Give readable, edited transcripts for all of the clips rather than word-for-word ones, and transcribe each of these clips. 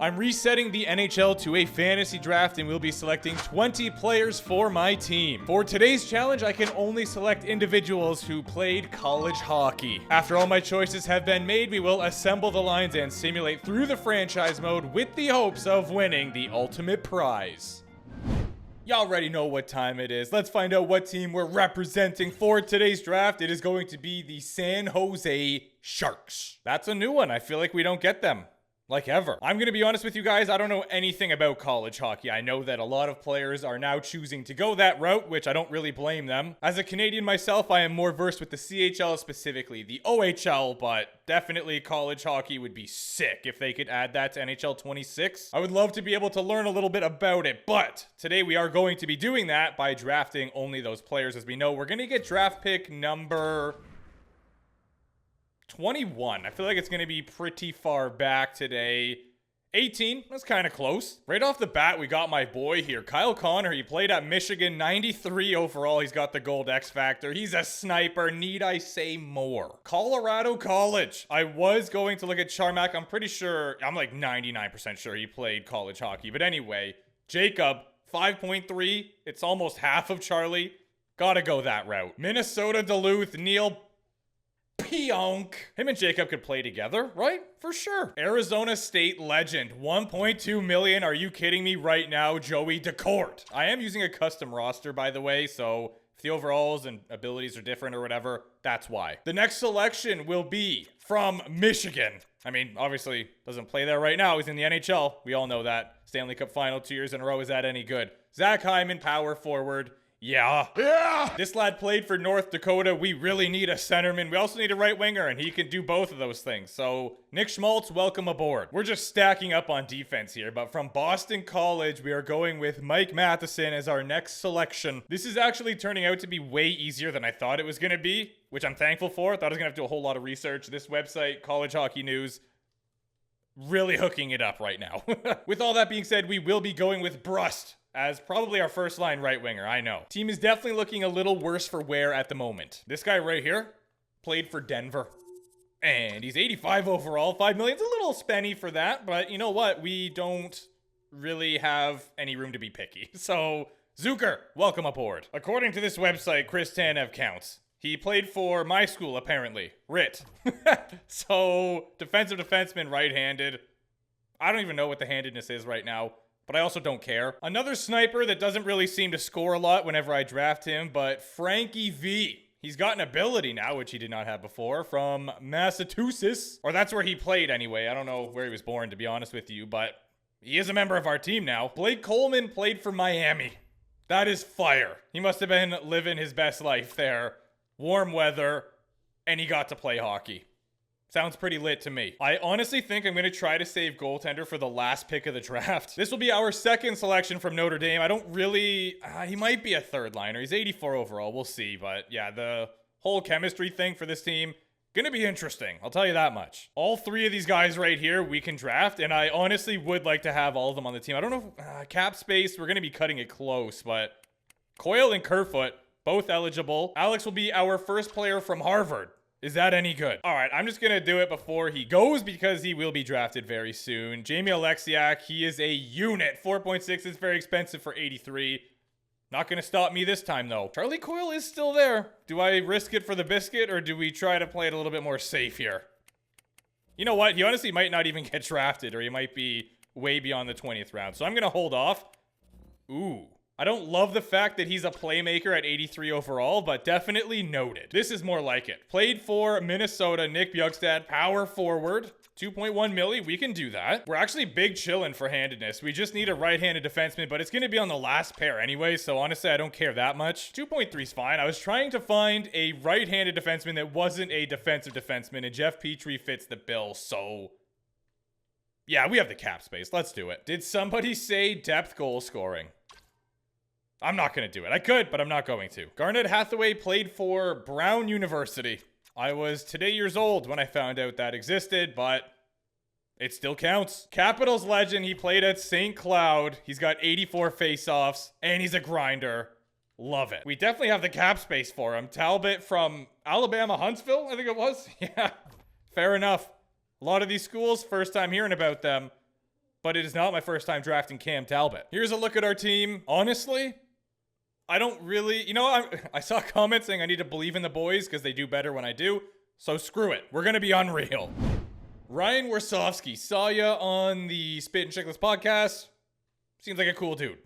I'm resetting the NHL to a fantasy draft and we'll be selecting 20 players for my team. For today's challenge, I can only select individuals who played college hockey. After all my choices have been made, we will assemble the lines and simulate through the franchise mode with the hopes of winning the ultimate prize. Y'all already know what time it is. Let's find out what team we're representing for today's draft. It is going to be the San Jose Sharks. That's a new one. I feel like we don't get them. Like ever. I'm going to be honest with you guys, I don't know anything about college hockey. I know that a lot of players are now choosing to go that route, which I don't really blame them. As a Canadian myself, I am more versed with the CHL, specifically the OHL, but definitely college hockey would be sick if they could add that to NHL 26. I would love to be able to learn a little bit about it, but today we are going to be doing that by drafting only those players. As we know, we're going to get draft pick number 21. I feel like it's going to be pretty far back today. 18, that's kind of close. Right off the bat, we got my boy here, Kyle Connor. He played at Michigan, 93 overall. He's got the gold X factor. He's a sniper. Need I say more? Colorado College. I was going to look at Charmack. I'm pretty sure, I'm like 99% sure he played college hockey. But anyway, Jacob, 5.3. It's almost half of Charlie. Gotta go that route. Minnesota Duluth, Neil Pionk. Him and Jacob could play together, right? For sure. Arizona State legend, 1.2 million. Are you kidding me right now, Joey DeCourt? I am using a custom roster, by the way, so if the overalls and abilities are different or whatever, that's why. The next selection will be from Michigan. I mean, obviously doesn't play there right now. He's in the NHL. We all know that. Stanley Cup final 2 years in a row. Is that any good? Zach Hyman, power forward. Yeah. This lad played for North Dakota. We really need a centerman. We also need a right winger, and he can do both of those things. So, Nick Schmaltz, welcome aboard. We're just stacking up on defense here, but from Boston College, we are going with Mike Matheson as our next selection. This is actually turning out to be way easier than I thought it was going to be, which I'm thankful for. I thought I was going to have to do a whole lot of research. This website, College Hockey News, really hooking it up right now. With all that being said, we will be going with Brust as probably our first line right winger, I know. Team is definitely looking a little worse for wear at the moment. This guy right here played for Denver. And he's 85 overall. 5 million's a little spenny for that, but you know what? We don't really have any room to be picky. So, Zucker, welcome aboard. According to this website, Chris Tanev counts. He played for my school, apparently. RIT. So, defensive defenseman, right-handed. I don't even know what the handedness is right now, but I also don't care. Another sniper that doesn't really seem to score a lot whenever I draft him, but Frankie V. He's got an ability now, which he did not have before, from Massachusetts. Or that's where he played anyway. I don't know where he was born, to be honest with you, but he is a member of our team now. Blake Coleman played for Miami. That is fire. He must have been living his best life there. Warm weather, and he got to play hockey. Sounds pretty lit to me. I honestly think I'm going to try to save goaltender for the last pick of the draft. This will be our second selection from Notre Dame. I don't really... he might be a third liner. He's 84 overall. We'll see. But yeah, the whole chemistry thing for this team, going to be interesting. I'll tell you that much. All three of these guys right here we can draft, and I honestly would like to have all of them on the team. I don't know if cap space, we're going to be cutting it close, but Coyle and Kerfoot, both eligible. Alex will be our first player from Harvard. Is that any good? All right, I'm just going to do it before he goes because he will be drafted very soon. Jamie Alexiak, he is a unit. 4.6 is very expensive for 83. Not going to stop me this time, though. Charlie Coyle is still there. Do I risk it for the biscuit, or do we try to play it a little bit more safe here? You know what? He honestly might not even get drafted, or he might be way beyond the 20th round. So I'm going to hold off. Ooh. I don't love the fact that he's a playmaker at 83 overall, but definitely noted. This is more like it. Played for Minnesota, Nick Bjugstad, power forward, 2.1 milli. We can do that. We're actually big chillin' for handedness. We just need a right-handed defenseman, but it's going to be on the last pair anyway, so honestly, I don't care that much. 2.3 is fine. I was trying to find a right-handed defenseman that wasn't a defensive defenseman, and Jeff Petrie fits the bill, so... yeah, we have the cap space. Let's do it. Did somebody say depth goal scoring? I'm not going to do it. I could, but I'm not going to. Garnet Hathaway played for Brown University. I was today years old when I found out that existed, but it still counts. Capitals legend. He played at St. Cloud. He's got 84 faceoffs, and he's a grinder. Love it. We definitely have the cap space for him. Talbot from Alabama Huntsville, I think it was. Yeah, fair enough. A lot of these schools, first time hearing about them. but it is not my first time drafting Cam Talbot. Here's a look at our team. Honestly, I don't really, I saw comments saying I need to believe in the boys because they do better when I do. So screw it. We're going to be unreal. Ryan Warsofsky, saw ya on the Spit and Chicklets podcast. Seems like a cool dude.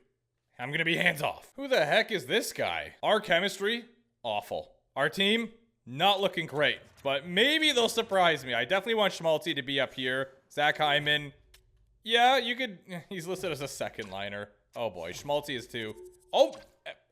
I'm going to be hands off. Who the heck is this guy? Our chemistry, awful. Our team, not looking great. But maybe they'll surprise me. I definitely want Schmaltzy to be up here. Zach Hyman. Yeah, you could. He's listed as a second liner. Oh boy, Schmaltzy is too. Oh,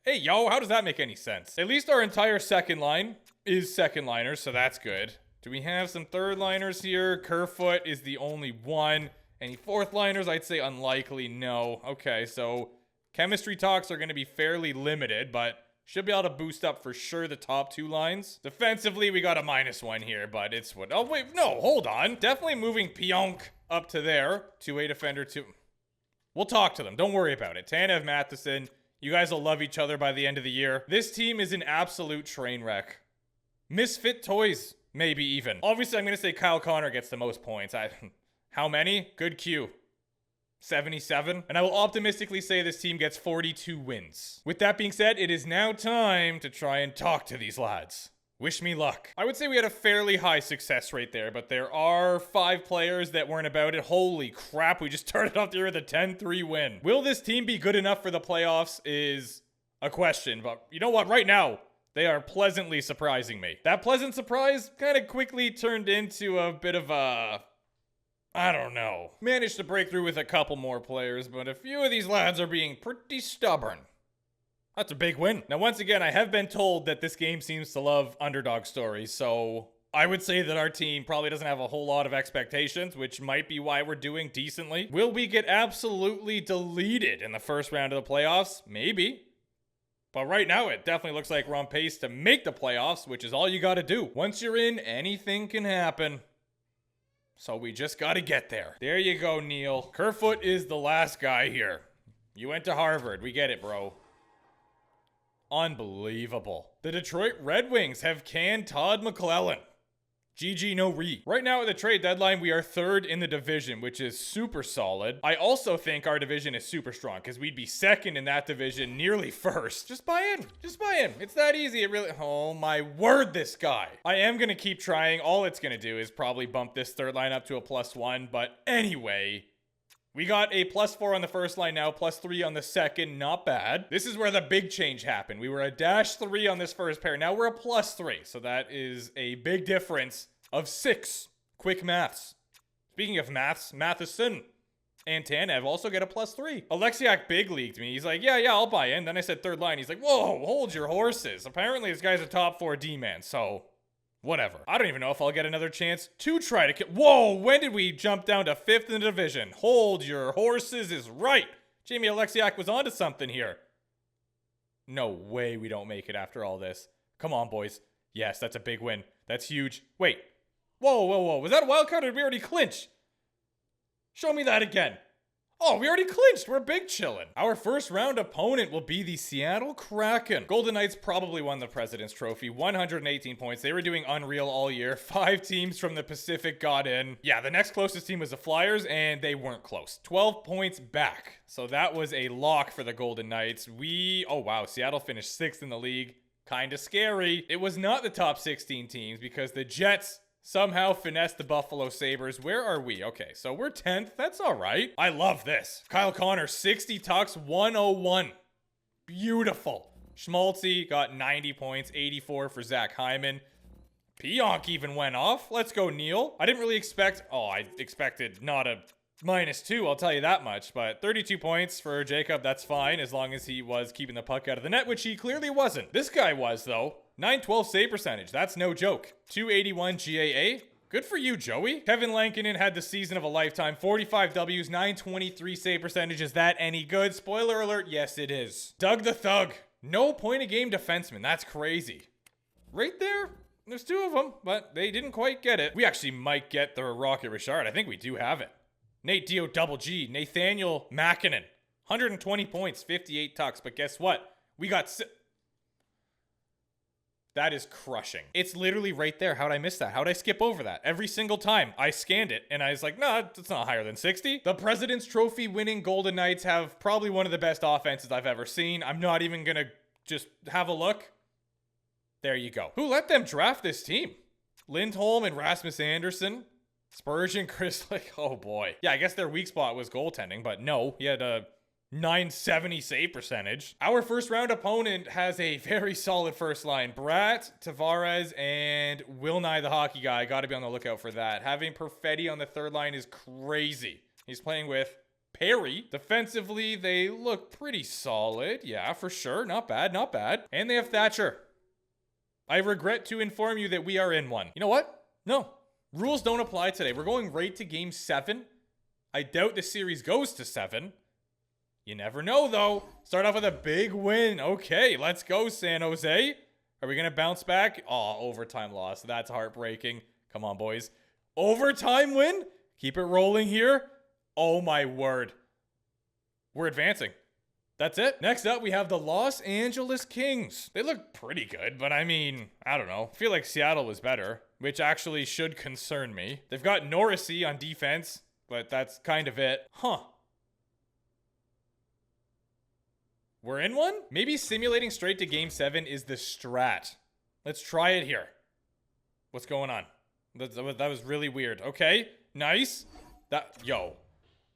hey, yo, how does that make any sense? At least our entire second line is second liners, so that's good. Do we have some third liners here? Kerfoot is the only one. Any fourth liners? I'd say unlikely, no. Okay, so chemistry talks are going to be fairly limited, but should be able to boost up for sure the top two lines. Defensively, we got a -1 here, but it's what? Oh, wait, no, hold on. Definitely moving Pionk up to there. 2-way defender, We'll talk to them. Don't worry about it. Tanev, Matheson, you guys will love each other by the end of the year. This team is an absolute train wreck. Misfit toys, maybe even. Obviously, I'm going to say Kyle Connor gets the most points. How many? Good Q. 77. And I will optimistically say this team gets 42 wins. With that being said, it is now time to try and talk to these lads. Wish me luck. I would say we had a fairly high success rate there, but there are 5 players that weren't about it. Holy crap, we just started off the year with a 10-3 win. Will this team be good enough for the playoffs is a question, but you know what? Right now, they are pleasantly surprising me. That pleasant surprise kind of quickly turned into a bit of a... I don't know. Managed to break through with a couple more players, but a few of these lads are being pretty stubborn. That's a big win. Now, once again, I have been told that this game seems to love underdog stories, so I would say that our team probably doesn't have a whole lot of expectations, which might be why we're doing decently. Will we get absolutely deleted in the first round of the playoffs? Maybe. But right now, it definitely looks like we're on pace to make the playoffs, which is all you gotta do. Once you're in, anything can happen. So we just gotta get there. There you go, Neil. Kerfoot is the last guy here. You went to Harvard. We get it, bro. Unbelievable. The Detroit Red Wings have canned Todd McClellan. GG no re. Right now at the trade deadline, we are 3rd in the division, which is super solid. I also think our division is super strong because we'd be 2nd in that division, nearly 1st. Just buy in. Just buy in. It's that easy. It really... Oh my word, this guy. I am going to keep trying. All it's going to do is probably bump this third line up to a +1. But anyway, we got a +4 on the first line now, +3 on the second. Not bad. This is where the big change happened. We were a -3 on this first pair. Now we're a +3. So that is a big difference of 6. Quick maths. Speaking of maths, Matheson and Tanev also get a +3. Alexiak big leagued me. He's like, yeah, I'll buy in. Then I said third line. He's like, whoa, hold your horses. Apparently this guy's a top 4 D-man, so whatever. I don't even know if I'll get another chance to try to kill. Whoa, when did we jump down to 5th in the division? Hold your horses is right. Jamie Alexiak was onto something here. No way we don't make it after all this. Come on, boys. Yes, that's a big win. That's huge. Wait. Whoa. Was that a wild card or did we already clinch? Show me that again. Oh, we already clinched. We're big chillin'. Our first round opponent will be the Seattle Kraken. Golden Knights probably won the President's Trophy. 118 points. They were doing unreal all year. 5 teams from the Pacific got in. Yeah, the next closest team was the Flyers, and they weren't close. 12 points back. So that was a lock for the Golden Knights. Oh wow, Seattle finished 6th in the league. Kinda scary. It was not the top 16 teams because the Jets somehow finessed the Buffalo Sabres. Where are we? Okay, so we're 10th. That's all right. I love this. Kyle Connor, 60 tucks, 101. Beautiful. Schmaltzy got 90 points, 84 for Zach Hyman. Pionk even went off. Let's go, Neil. I didn't really expect... Oh, I expected not a -2, I'll tell you that much. But 32 points for Jacob, that's fine, as long as he was keeping the puck out of the net, which he clearly wasn't. This guy was, though. 912 save percentage. That's no joke. 281 GAA. Good for you, Joey. Kevin Lankinen had the season of a lifetime. 45 Ws, 923 save percentage. Is that any good? Spoiler alert, yes it is. Doug the Thug. No point-a-game defenseman. That's crazy. Right there, there's 2 of them, but they didn't quite get it. We actually might get the Rocket Richard. I think we do have it. Nate Dio double G. Nathaniel Makinen. 120 points, 58 tucks. But guess what? We got... That is crushing. It's literally right there. How'd I miss that? How'd I skip over that? Every single time I scanned it and I was like, no, it's not higher than 60. The President's Trophy winning Golden Knights have probably one of the best offenses I've ever seen. I'm not even gonna just have a look. There you go. Who let them draft this team? Lindholm and Rasmus Anderson. Spurgeon, Chris, like, oh boy. Yeah, I guess their weak spot was goaltending, but no, he had a 970 save percentage. Our first round opponent has a very solid first line. Bratt, Tavares, and Will Nye the hockey guy. Got to be on the lookout for that. Having Perfetti on the third line is crazy. He's playing with Perry. Defensively, they look pretty solid. Yeah, for sure. Not bad, not bad. And they have Thatcher. I regret to inform you that we are in one. You know what? No. Rules don't apply today. We're going right to game 7. I doubt the series goes to 7. You never know, though. Start off with a big win. Okay, let's go, San Jose. Are we going to bounce back? Oh, overtime loss. That's heartbreaking. Come on, boys. Overtime win? Keep it rolling here. Oh, my word. We're advancing. That's it. Next up, we have the Los Angeles Kings. They look pretty good, but I mean, I don't know. I feel like Seattle was better, which actually should concern me. They've got Norrisy on defense, but that's kind of it. Huh. We're in one? Maybe simulating straight to game 7 is the strat. Let's try it here. What's going on? That was really weird. Okay, nice. Yo.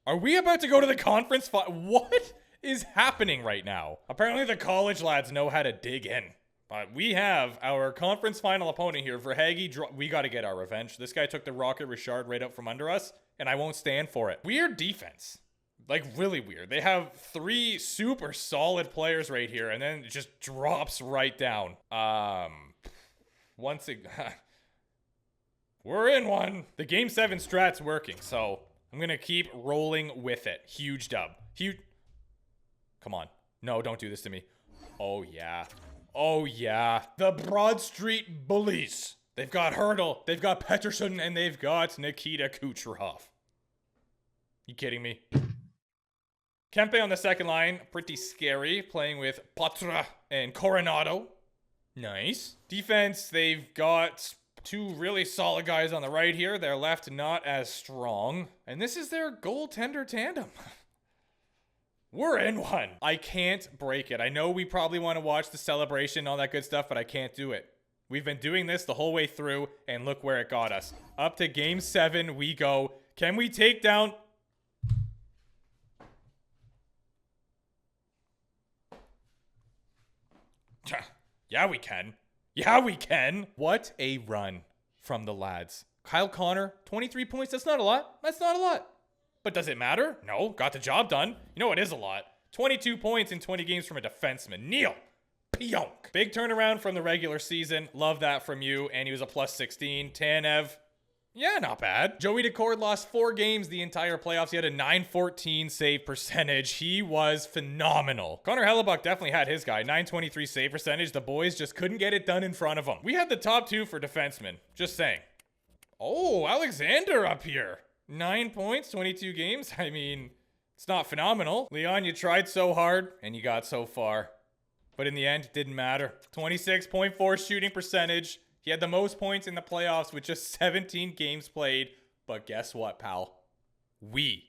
Are we about to go to the conference? What is happening right now? Apparently the college lads know how to dig in. But we have our conference final opponent here. For Hagee, we got to get our revenge. This guy took the Rocket Richard right up from under us, and I won't stand for it. Weird defense. Like, really weird. They have 3 super solid players right here, and then it just drops right down. Once again, we're in one. The Game 7 strat's working, so I'm going to keep rolling with it. Huge dub. Huge. Come on. No, don't do this to me. Oh, yeah. Oh, yeah. The Broad Street Bullies. They've got Hurdle, they've got Pettersson, and they've got Nikita Kucherov. You kidding me? Kempe on the second line, pretty scary, playing with Patra and Coronado. Nice. Defense, they've got 2 really solid guys on the right here. Their left, not as strong. And this is their goaltender tandem. We're in one. I can't break it. I know we probably want to watch the celebration and all that good stuff, but I can't do it. We've been doing this the whole way through, and look where it got us. Up to game 7 we go. Can we take down... Yeah, we can. Yeah, we can. What a run from the lads. Kyle Connor, 23 points. That's not a lot. That's not a lot. But does it matter? No, got the job done. You know it is a lot. 22 points in 20 games from a defenseman. Neil Pionk. Big turnaround from the regular season. Love that from you. And he was a plus 16. Tanev. Yeah, not bad. Joey Decord lost 4 games the entire playoffs. He had a 914 save percentage. He was phenomenal. Connor Hellebuck definitely had his guy. 923 save percentage. The boys just couldn't get it done in front of him. We had the top 2 for defensemen. Just saying. Oh, Alexander up here. 9 points, 22 games. I mean, it's not phenomenal. Leon, you tried so hard and you got so far. But in the end, it didn't matter. 26.4 shooting percentage. He had the most points in the playoffs with just 17 games played. But guess what, pal? We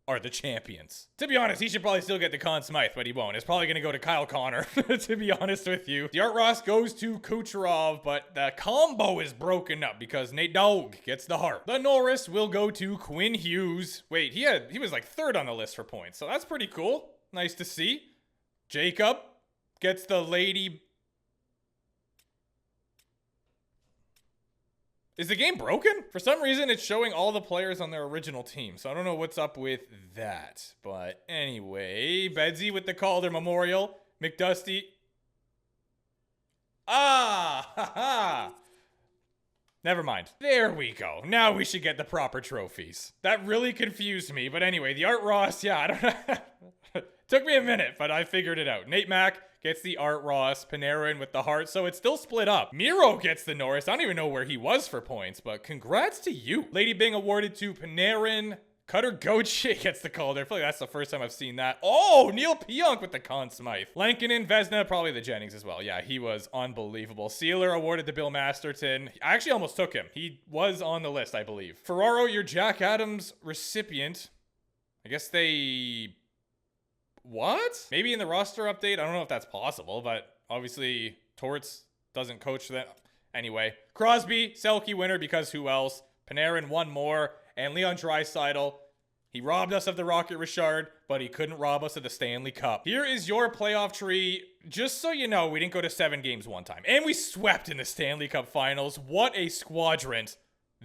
are the champions. To be honest, he should probably still get the Conn Smythe, but he won't. It's probably going to go to Kyle Connor, to be honest with you. The Art Ross goes to Kucherov, but the combo is broken up because Nate Dogg gets the heart. The Norris will go to Quinn Hughes. Wait, he was like 3rd on the list for points, so that's pretty cool. Nice to see. Jacob gets the lady... Is the game broken? For some reason, it's showing all the players on their original team, so I don't know what's up with that. But anyway, Bedsy with the Calder Memorial. McDusty. Ha. Never mind. There we go. Now we should get the proper trophies. That really confused me, but anyway, the Art Ross, yeah, I don't know. Took me a minute, but I figured it out. Nate Mack gets the Art Ross, Panarin with the Hart, so it's still split up. Miro gets the Norris. I don't even know where he was for points, but congrats to you. Lady Byng awarded to Panarin, Cutter Gauthier gets the call there. I feel like that's the first time I've seen that. Oh, Neil Pionk with the Conn Smythe. Lankinen, Vezina, probably the Jennings as well. Yeah, he was unbelievable. Sealer awarded to Bill Masterton. I actually almost took him. He was on the list, I believe. Ferraro, your Jack Adams recipient. I guess they... What? Maybe in the roster update? I don't know if that's possible, but obviously Torts doesn't coach that. Anyway, Crosby, Selke winner because who else? Panarin, one more. And Leon Draisaitl, he robbed us of the Rocket Richard, but he couldn't rob us of the Stanley Cup. Here is your playoff tree. Just so you know, we didn't go to 7 games one time. And we swept in the Stanley Cup Finals. What a squadrant.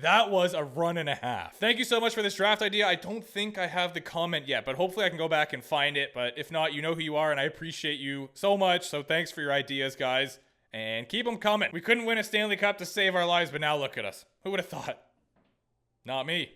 That was a run and a half. Thank you so much for this draft idea. I don't think I have the comment yet, but hopefully I can go back and find it. But if not, you know who you are, and I appreciate you so much. So thanks for your ideas, guys. And keep them coming. We couldn't win a Stanley Cup to save our lives, but now look at us. Who would have thought? Not me.